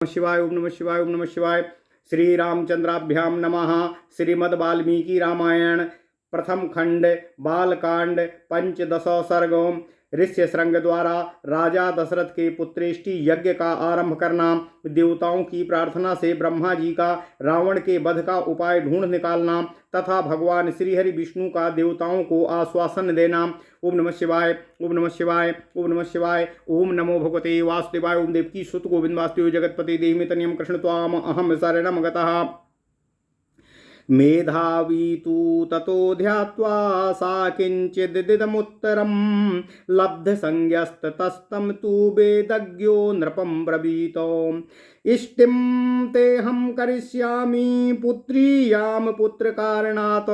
शिवाय ओम नमः शिवाय ओम नमः शिवाय। श्री रामचंद्राभ्याम नमः। श्रीमद् वाल्मीकि रामायण प्रथम खंड बालकांड पंचदशो सर्गो। ऋष्य श्रृंग द्वारा राजा दशरथ के पुत्रेष्टि यज्ञ का आरंभ करना। देवताओं की प्रार्थना से ब्रह्मा जी का रावण के वध का उपाय ढूंढ निकालना तथा भगवान श्रीहरि विष्णु का देवताओं को आश्वासन देना। ओम नमः शिवाय ओम नमः शिवाय ओम नमः शिवाय। ओम नमो भगवते वासुदेवाय। ओम देवकी सुत गोविंद वासुदेव जगतपति देहि तनियम कृष्ण त्वाम अहम शरणम गतः। मेधावी तु ततो ध्यात्वा सा किंचिदिदमुत्तरं लब्धसंज्ञस्ततस्तं तु वेदज्ञो नृपं ब्रवीतो इष्टिं तेऽहं करिष्यामि पुत्रीयां पुत्रकारणात्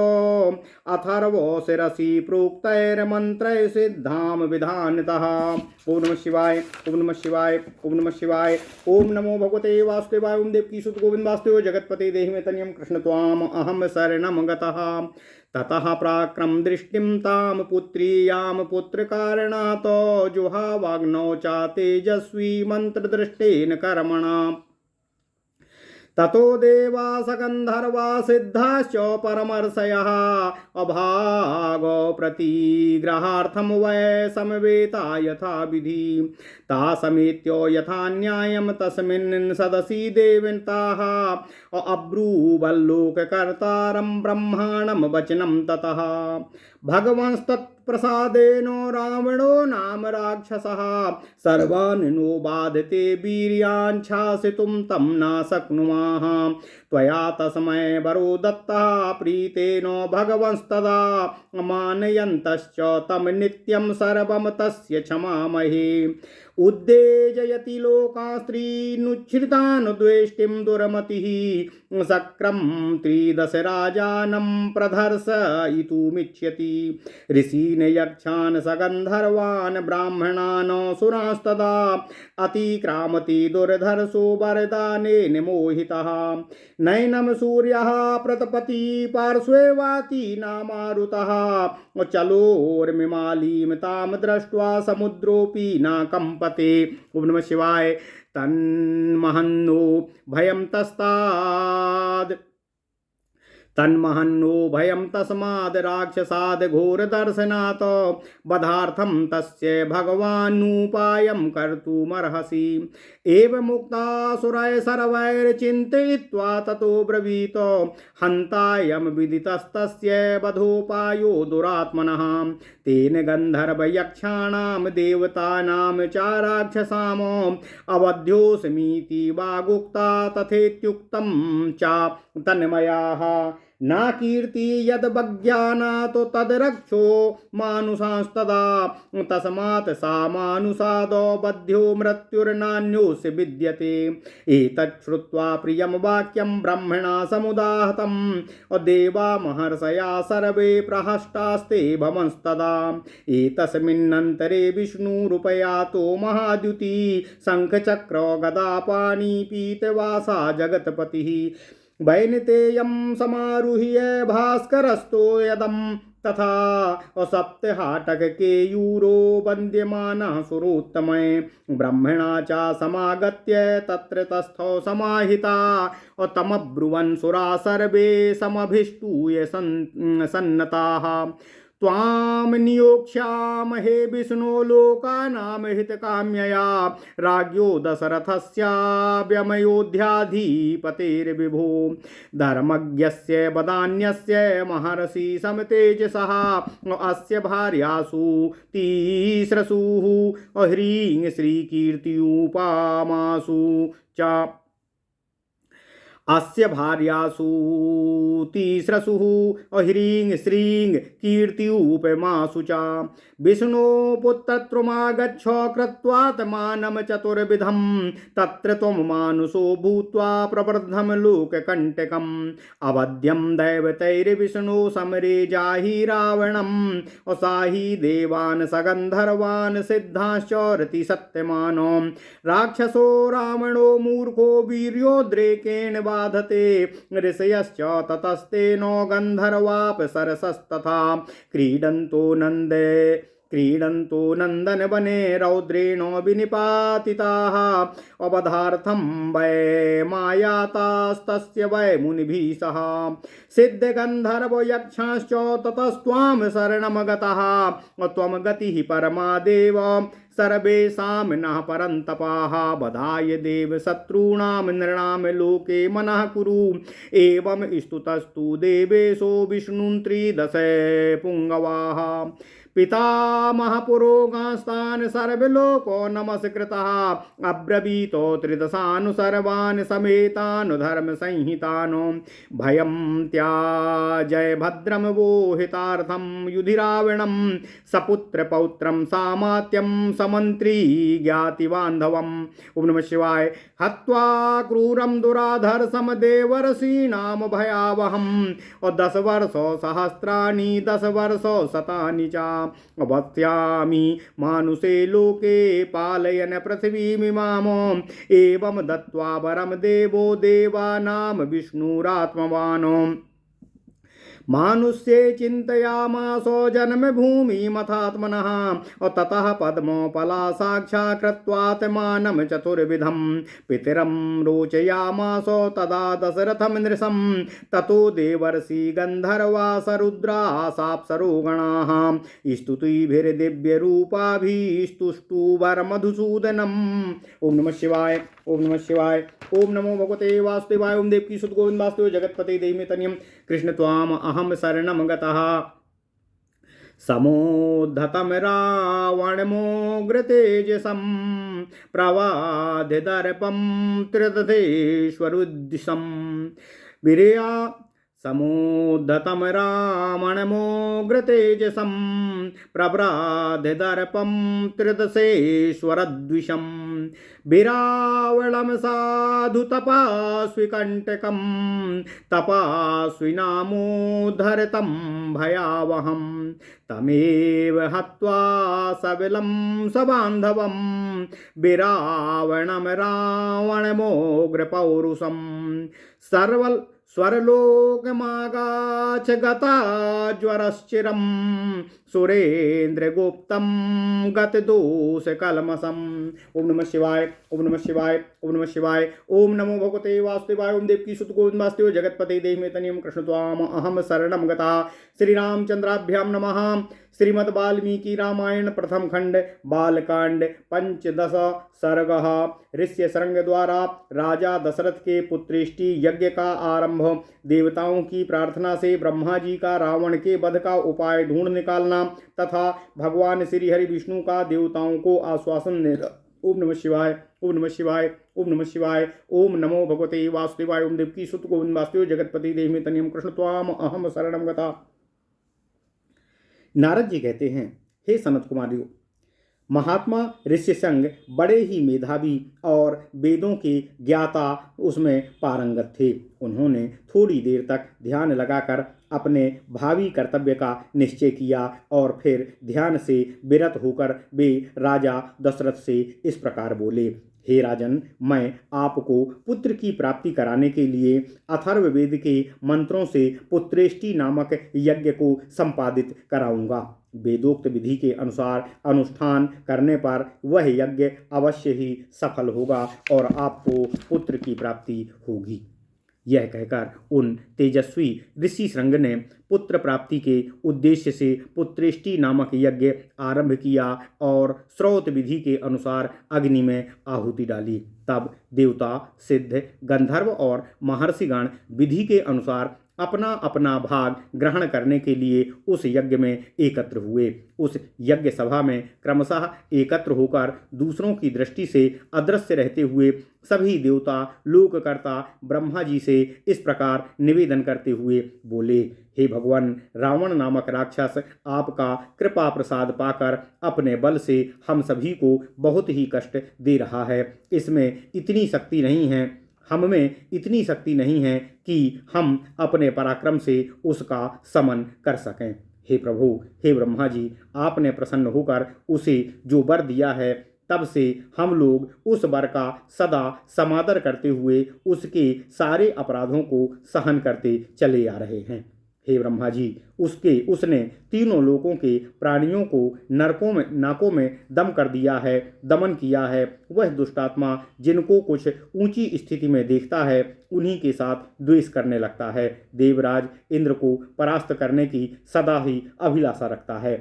अथर्वो शिरसि प्रोक्तैर्मन्त्रैः सिद्धां विधानतः। ओम नमः शिवाय ओम नमः शिवाय ओम नमः शिवाय। ओम नमो भगवते वासुदेवाय। ओम देवकी सुत गोविंद वासुदेव जगतपते देहि मे तनियं कृष्ण त्वाम अहम शरणं गतः। ततः प्राक्रम दृष्टिं तां पुत्रीयां पुत्रकारणात् जुहावाग्नौ च तेजस्वी मंत्रदृष्टेन कर्मणा। ततो देवा सकंधर्वा सिद्धाश्च परमर्षयः अभागो प्रतिग्रहार्थं वै समवेता यथा विधि। ता समेत्यो यथा न्यायं तस्मिन् सदसि देवताः अब्रूवल्लोककर्तारं ब्रह्माणं वचनं ततः। भगवंस्तत्प्रसादेन रावणो नाम राक्षसः सर्वान् नो बाधते वीर्यान् शासितुं तं न शक्नुमः। त्वया तस्मै वरो दत्तः प्रीतेन भगवंस्तदा मानयन्तश्च तं नित्यं सर्वं तस्य क्षमामहे। उद्देजयति लोकान् स्त्रीनुच्छ्रितान् द्वेष्टिं दुर्मतिः शक्रं त्रिदशराजानं प्रदर्शयितुमिच्छति। ऋषीन् यक्षान् सगन्धर्वान् ब्राह्मणान् सुरांस्तदा अतिक्रामति दुर्धर्षो वरदानेन मोहितः। नैनं सूर्यः प्रतपति पार्श्वे वाति नामारुतः चलोर्मिमालीं तां दृष्ट्वा समुद्रोऽपि न कम्पते। ओम नमः शिवाय। तन्महन्नो भयं तस्माद् राक्षसाद् घोरदर्शनात् वधार्थं तस्य भगवानुपायं कर्तुमर्हसि। एवमुक्तासुरैः सर्वैर्चिन्तयित्वा ततो ब्रवीत हन्तायं विदितस्तस्य वधोपायो दुरात्मनः। तेन गन्धर्वयक्षाणां देवतानां च राक्षसाम् अवध्योऽस्मीति वागुक्ता तथेत्युक्तं च तन्मयाः। न कीर्ति यद्वज्ञानातो तद्रक्षो मानुषांस्तदा तस्मात् सा मानुषादो बध्यो मृत्युर्नान्योऽस्य विद्यते। एतत् श्रुत्वा प्रियं वाक्यं ब्रह्मणा समुदाहतं देवा महर्षया सर्वे प्रहष्टास्ते भवंस्तदा। एतस्मिन्नन्तरे विष्णुरूपयातो महाद्युति शङ्खचक्र गदापाणि पीतवासा जगत्पतिः। वैनतेयं समारुह्य भास्करस्तो यदं तथा सप्तहाटक केयूरो वन्द्यमानः सुरोत्तमः। ब्रह्मणा च समागत्य तत्र तस्थौ समाहिता तमब्रुवन् सुरा सर्वे समभिष्टूय सन्नताः। त्वां नियोक्ष्यामहे विष्णो लोकानां हितकाम्यया राज्ञो दशरथस्याव्यमयोध्याधिपतेर्विभो। धर्मज्ञस्य वदान्यस्य महर्षि समतेजसः अस्य भार्यासु तीस्रसु ह्रीं श्रीकीर्त्युपमासु च। अस्य भार्यासु तीस्रसु ह्रीं श्रीं कीर्त्युपमासु च। विष्णो पुत्रत्वमागच्छ कृत्वात्मानं चतुर्विधं तत्र त्वं मानुषो भूत्वा प्रवृद्धं लोककण्टकम्। अवध्यं दैवतैर्विष्णो समरे जाहि रावणम् साहि देवान् सगन्धर्वान् सिद्धांश्च रतिसत्यमानो। राक्षसो रावणो मूर्खो वीर्योद्रेकेण बाधते ऋषयश्च ततस्तेनो गन्धर्वाप्सरसस्तथा क्रीडन्तो नन्दे क्रीडन्तो नन्दनवने रौद्रेण विनिपातिताः अवधार्थं वै मायातास्तस्य वै मुनिभिः सह सिद्धगन्धर्वो यक्षाश्च ततस्त्वां शरणमगतः त्वं गतिः परमा देव सर्वेषां नः परन्तपाः बधाय देव शत्रूणां नृणां लोके मनः कुरु एवं स्तुतस्तु देवेशो विष्णुं त्रिदश पुङ्गवाः पितामह पुरोगास्तान् सर्वलोको नमस्कृतः अब्रवीतो त्रिदशानु सर्वान् समेतानु धर्मसंहितानु भयं त्याजय भद्रं वो हितार्थं युधिरावणं सपुत्रपौत्रं सामात्यं समन्त्री ज्ञातिबान्धवम्। ओम नमः शिवाय। हत्वा क्रूरं दुराधर्षं देवर्षीणां भयावहम् और 10 वर्षो सहस्राणि 10 वर्षो शतानि च अवत्यामि मानुषे लोके पालयन पृथिवीमिमामो एवं दत्त्वा वरं देवो देवानां विष्णुरात्मवानो मानुष्ये चिन्तयामासो जन्मभूमिमथात्मनः और ततः पद्मोपला साक्षात्कृत्वात्मानं चतुर्विधं पितरं रोचयामासो तदा दशरथं नृशं ततो देवर्षि गन्धर्वासरुद्रासाप्सरोगणाः स्तुतिभिर्दिव्यरूपाभिस्तुष्टुवरमधुसूदनम्। ओम नमः शिवाय। ओम नमः शिवाय। ओम नमो भगवते वासुदेवाय। ओम देवकी सुत गोविंद वासुदेव जगतपते देहि तनियम कृष्ण त्वाम अहम शरणं गतः समोद्धतं रावणमोग्रतेजसं प्रवादिदर्पं त्रिदशेश्वरुद्दिशं विरया समुद्धतं रावणमोग्रतेजसं प्रव्राधिदर्पं त्रिदशेश्वरद्विषं विरावलं साधु तपास्विकण्टकं तपास्विनामोद्धरतं भयावहं तमेव हत्वा सविलं सबान्धवं विरावणं रावणमोग्रपौरुषं स्वरलोकमागाच गता ज्वरश्चिरं सुरेन्द्रगुप्तं गतदोषकल्मषम्। ओम नमः शिवाय। ओम नमः शिवाय। ओम नमः शिवाय। ओम नमो भगवते वासुदेवाय। ओम देवकी सुत गोविंद वासुदेव जगतपते देहि तनियम कृष्ण त्वाम अहम शरणं गतः। श्री रामचंद्राभ्याम नमः। श्रीमद् वाल्मीकि रामायण प्रथम खंड बालकांड पंचदश सर्ग। ऋष्य श्रृंग द्वारा राजा दशरथ के पुत्रेष्टि यज्ञ का आरंभ। देवताओं की प्रार्थना से ब्रह्मा जी का रावण के वध का उपाय ढूंढ निकालना तथा भगवान श्री हरि विष्णु का देवताओं को आश्वासन देना। ओम नमः शिवाय। ओम नमः शिवाय। ओम नमः शिवाय। ओम नमो भगवते वासुदेवाय। ओम देवकी सुत गोविंद वासुदेव जगतपति देहि तनियम कृष्ण त्वाम अहम शरणं गतः। नारद जी कहते हैं, हे सनत कुमारियों, महात्मा ऋष्यशृंग बड़े ही मेधावी और वेदों के ज्ञाता उसमें पारंगत थे। उन्होंने थोड़ी देर तक ध्यान लगाकर अपने भावी कर्तव्य का निश्चय किया और फिर ध्यान से विरत होकर वे राजा दशरथ से इस प्रकार बोले, हे राजन, मैं आपको पुत्र की प्राप्ति कराने के लिए अथर्ववेद के मंत्रों से पुत्रेष्टि नामक यज्ञ को संपादित कराऊंगा। वेदोक्त विधि के अनुसार अनुष्ठान करने पर वह यज्ञ अवश्य ही सफल होगा और आपको पुत्र की प्राप्ति होगी। यह कहकर उन तेजस्वी ऋषि श्रृंग ने पुत्र प्राप्ति के उद्देश्य से पुत्रेष्टि नामक यज्ञ आरंभ किया और श्रौत विधि के अनुसार अग्नि में आहुति डाली। तब देवता, सिद्ध, गंधर्व और महर्षिगण विधि के अनुसार अपना अपना भाग ग्रहण करने के लिए उस यज्ञ में एकत्र हुए। उस यज्ञ सभा में क्रमशः एकत्र होकर दूसरों की दृष्टि से अदृश्य रहते हुए सभी देवता लोककर्ता ब्रह्मा जी से इस प्रकार निवेदन करते हुए बोले, हे भगवान, रावण नामक राक्षस आपका कृपा प्रसाद पाकर अपने बल से हम सभी को बहुत ही कष्ट दे रहा है। इसमें इतनी शक्ति नहीं है, हम में इतनी शक्ति नहीं है कि हम अपने पराक्रम से उसका समन कर सकें। हे प्रभु, हे ब्रह्मा जी, आपने प्रसन्न होकर उसे जो वर दिया है, तब से हम लोग उस वर का सदा समादर करते हुए उसके सारे अपराधों को सहन करते चले आ रहे हैं। हे ब्रह्मा जी, उसने तीनों लोकों के प्राणियों को नाकों में दमन किया है। वह दुष्टात्मा जिनको कुछ ऊंची स्थिति में देखता है उन्हीं के साथ द्वेष करने लगता है। देवराज इंद्र को परास्त करने की सदा ही अभिलाषा रखता है।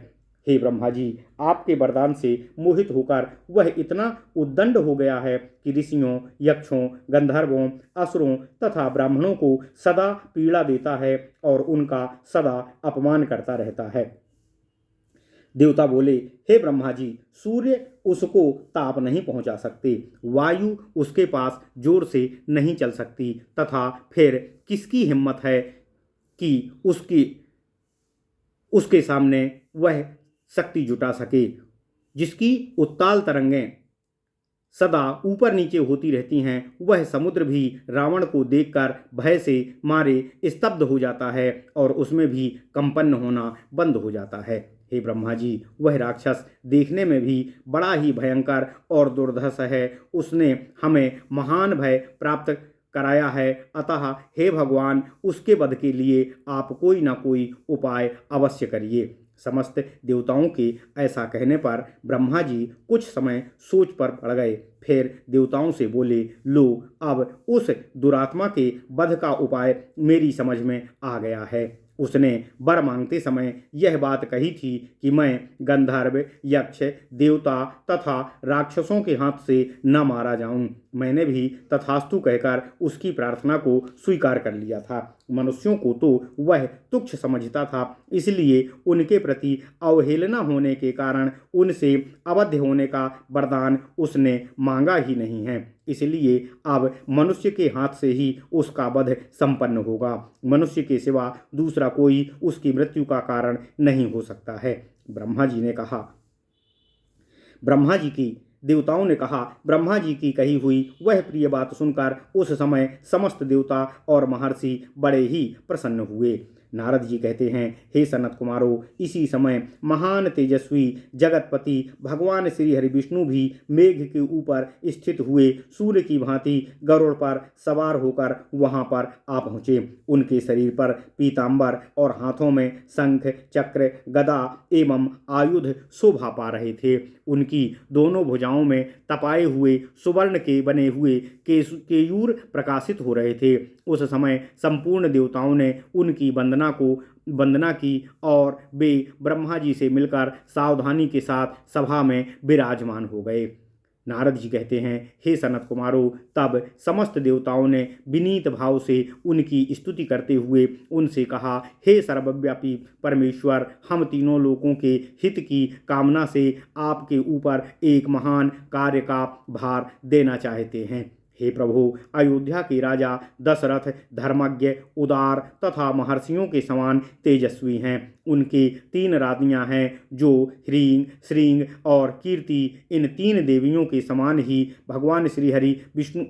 हे ब्रह्मा जी, आपके वरदान से मोहित होकर वह इतना उद्दंड हो गया है कि ऋषियों, यक्षों, गंधर्वों, असुरों तथा ब्राह्मणों को सदा पीड़ा देता है और उनका सदा अपमान करता रहता है। देवता बोले, हे ब्रह्मा जी, सूर्य उसको ताप नहीं पहुंचा सकते, वायु उसके पास जोर से नहीं चल सकती, तथा फिर किसकी हिम्मत है कि उसके सामने वह शक्ति जुटा सके। जिसकी उत्ताल तरंगें सदा ऊपर नीचे होती रहती हैं, वह समुद्र भी रावण को देखकर भय से मारे स्तब्ध हो जाता है और उसमें भी कंपन होना बंद हो जाता है। हे ब्रह्मा जी, वह राक्षस देखने में भी बड़ा ही भयंकर और दुर्धर्ष है। उसने हमें महान भय प्राप्त कराया है। अतः हे भगवान, उसके वध के लिए आप कोई ना कोई उपाय अवश्य करिए। समस्त देवताओं के ऐसा कहने पर ब्रह्मा जी कुछ समय सोच पर पड़ गए। फिर देवताओं से बोले, लो, अब उस दुरात्मा के वध का उपाय मेरी समझ में आ गया है। उसने वर मांगते समय यह बात कही थी कि मैं गंधर्व, यक्ष, देवता तथा राक्षसों के हाथ से न मारा जाऊं। मैंने भी तथास्तु कहकर उसकी प्रार्थना को स्वीकार कर लिया था। मनुष्यों को तो वह तुच्छ समझता था, इसलिए उनके प्रति अवहेलना होने के कारण उनसे अवध्य होने का वरदान उसने मांगा ही नहीं है। इसलिए अब मनुष्य के हाथ से ही उसका वध संपन्न होगा। मनुष्य के सिवा दूसरा कोई उसकी मृत्यु का कारण नहीं हो सकता है। देवताओं ने कहा, ब्रह्मा जी की कही हुई वह प्रिय बात सुनकर उस समय समस्त देवता और महर्षि बड़े ही प्रसन्न हुए। नारद जी कहते हैं, हे सनत कुमारों, इसी समय महान तेजस्वी जगतपति भगवान श्री हरि विष्णु भी मेघ के ऊपर स्थित हुए सूर्य की भांति गरुड़ पर सवार होकर वहां पर आ पहुँचे। उनके शरीर पर पीताम्बर और हाथों में शंख, चक्र, गदा एवं आयुध शोभा पा रहे थे। उनकी दोनों भुजाओं में तपाए हुए सुवर्ण के बने हुए केयूर प्रकाशित हो रहे थे। उस समय संपूर्ण देवताओं ने उनकी वंदना की और वे ब्रह्मा जी से मिलकर सावधानी के साथ सभा में विराजमान हो गए। नारद जी कहते हैं, हे सनत कुमारों, तब समस्त देवताओं ने विनीत भाव से उनकी स्तुति करते हुए उनसे कहा, हे सर्वव्यापी परमेश्वर, हम तीनों लोगों के हित की कामना से आपके ऊपर एक महान कार्य का भार देना चाहते हैं। हे प्रभु, अयोध्या के राजा दशरथ धर्मज्ञ, उदार तथा महर्षियों के समान तेजस्वी हैं। उनके 3 रानियां हैं जो ह्रीं, श्रीं और कीर्ति। इन 3 देवियों के समान ही भगवान श्री हरि विष्णु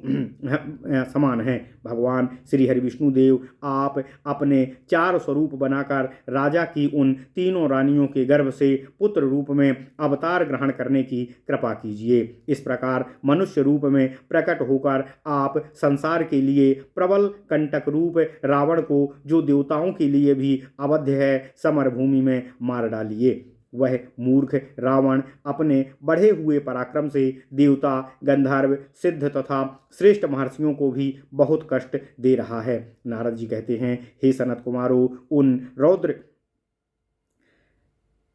समान हैं। भगवान श्री हरि विष्णु देव आप अपने 4 स्वरूप बनाकर राजा की उन 3 रानियों के गर्भ से पुत्र रूप में अवतार ग्रहण करने की कृपा कीजिए। इस प्रकार मनुष्य रूप में प्रकट होकर आप संसार के लिए प्रबल कंटक रूप रावण को, जो देवताओं के लिए भी अवध्य है, समरभूमि में मार डालिए। वह मूर्ख रावण अपने बढ़े हुए पराक्रम से देवता, गंधर्व, सिद्ध तथा श्रेष्ठ महर्षियों को भी बहुत कष्ट दे रहा है। नारद जी कहते हैं, हे सनत कुमारों,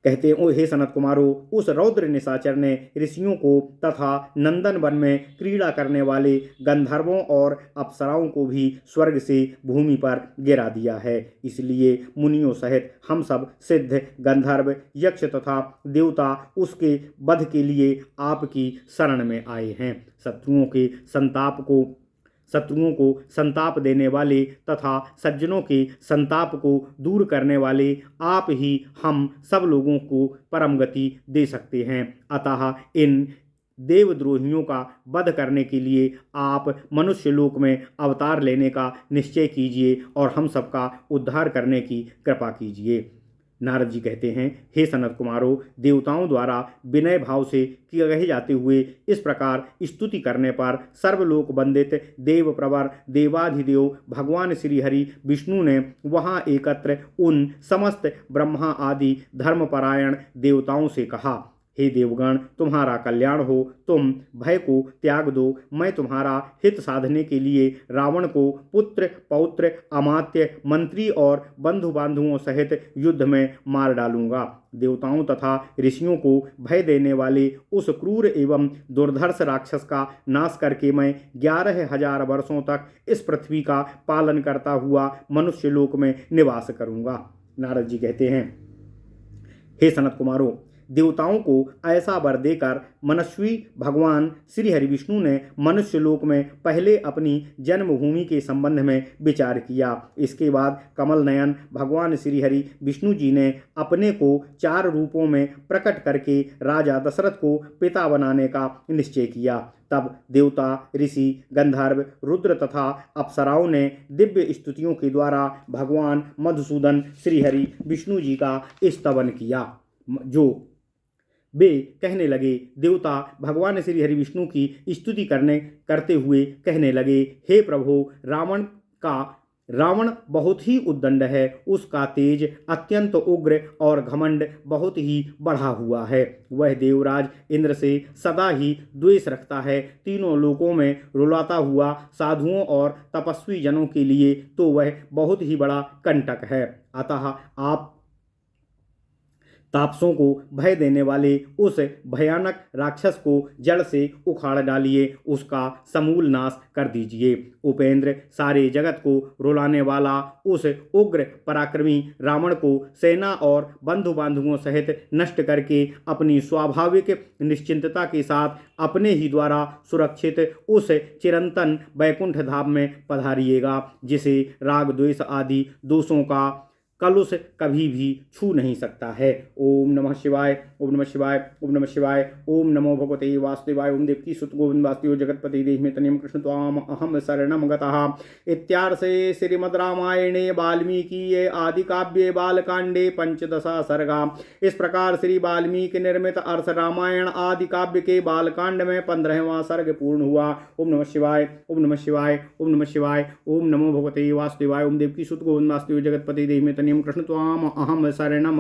हे सनत कुमारों, उस रौद्र निशाचर ने ऋषियों को तथा नंदन वन में क्रीड़ा करने वाले गंधर्वों और अप्सराओं को भी स्वर्ग से भूमि पर गिरा दिया है। इसलिए मुनियों सहित हम सब सिद्ध, गंधर्व, यक्ष तथा देवता उसके वध के लिए आपकी शरण में आए हैं। शत्रुओं को संताप देने वाले तथा सज्जनों के संताप को दूर करने वाले आप ही हम सब लोगों को परम गति दे सकते हैं। अतः इन देवद्रोहियों का वध करने के लिए आप मनुष्य लोक में अवतार लेने का निश्चय कीजिए और हम सबका उद्धार करने की कृपा कीजिए। नारद जी कहते हैं, हे सनत कुमारों, देवताओं द्वारा विनय भाव से कहे जाते हुए इस प्रकार स्तुति करने पर सर्वलोक वंदित देव प्रवर देवाधिदेव भगवान श्री हरि विष्णु ने वहां एकत्र उन समस्त ब्रह्मा आदि धर्मपरायण देवताओं से कहा, हे देवगण, तुम्हारा कल्याण हो, तुम भय को त्याग दो। मैं तुम्हारा हित साधने के लिए रावण को पुत्र पौत्र अमात्य मंत्री और बंधु बांधुओं सहित युद्ध में मार डालूंगा। देवताओं तथा ऋषियों को भय देने वाले उस क्रूर एवं दुर्धर्ष राक्षस का नाश करके मैं 11,000 वर्षों तक इस पृथ्वी का पालन करता हुआ मनुष्य लोक में निवास करूंगा। नारद जी कहते हैं, हे सनत कुमारों, देवताओं को ऐसा वर देकर मनस्वी भगवान श्री हरि विष्णु ने मनुष्य लोक में पहले अपनी जन्मभूमि के संबंध में विचार किया। इसके बाद कमल नयन भगवान श्री हरि विष्णु जी ने अपने को 4 रूपों में प्रकट करके राजा दशरथ को पिता बनाने का निश्चय किया। तब देवता, ऋषि, गंधर्व, रुद्र तथा अप्सराओं ने दिव्य स्तुतियों के द्वारा भगवान मधुसूदन श्री हरि विष्णु जी का स्तवन किया। जो वे कहने लगे, देवता भगवान श्री हरि विष्णु की स्तुति करते हुए कहने लगे, हे प्रभु, रावण बहुत ही उद्दंड है, उसका तेज अत्यंत उग्र और घमंड बहुत ही बढ़ा हुआ है। वह देवराज इंद्र से सदा ही द्वेष रखता है। तीनों लोकों में रुलाता हुआ साधुओं और तपस्वी जनों के लिए तो वह बहुत ही बड़ा कंटक है। अतः आप तापसों को भय देने वाले उस भयानक राक्षस को जड़ से उखाड़ डालिए, उसका समूल नाश कर दीजिए। उपेंद्र, सारे जगत को रुलाने वाला उस उग्र पराक्रमी रावण को सेना और बंधु बांधुओं सहित नष्ट करके अपनी स्वाभाविक निश्चिंतता के साथ अपने ही द्वारा सुरक्षित उस चिरंतन वैकुंठ धाम में पधारिएगा, जिसे राग द्वेष आदि दोषों का कलुष कभी भी छू नहीं सकता है। ओम नमः शिवाय, ओम नमः शिवाय, ओम नमः शिवाय, ओम नमो भगवते वासुदेवाय, ओम देवकी सुत गोविंद वासुदेव जगतपति देहि तनियम कृष्ण त्वाम अहम शरणम गतः। इत्यार्षे श्रीमद् रामायणे वाल्मीकि आदि काव्ये बालकांडे 15 सर्गा। इस प्रकार श्री वाल्मीकि निर्मित अर्थ रामायण आदि काव्य के बालकांड में 15वां सर्ग पूर्ण हुआ। ओम नमः शिवाय, ओम नमः शिवाय, ओम नमः शिवाय, ओम नमो भगवते वासुदेवाय, ओम देवकी सुत गोविंद वासुदेव जगतपति देहि कृष्ण त्वाम अहम शरणम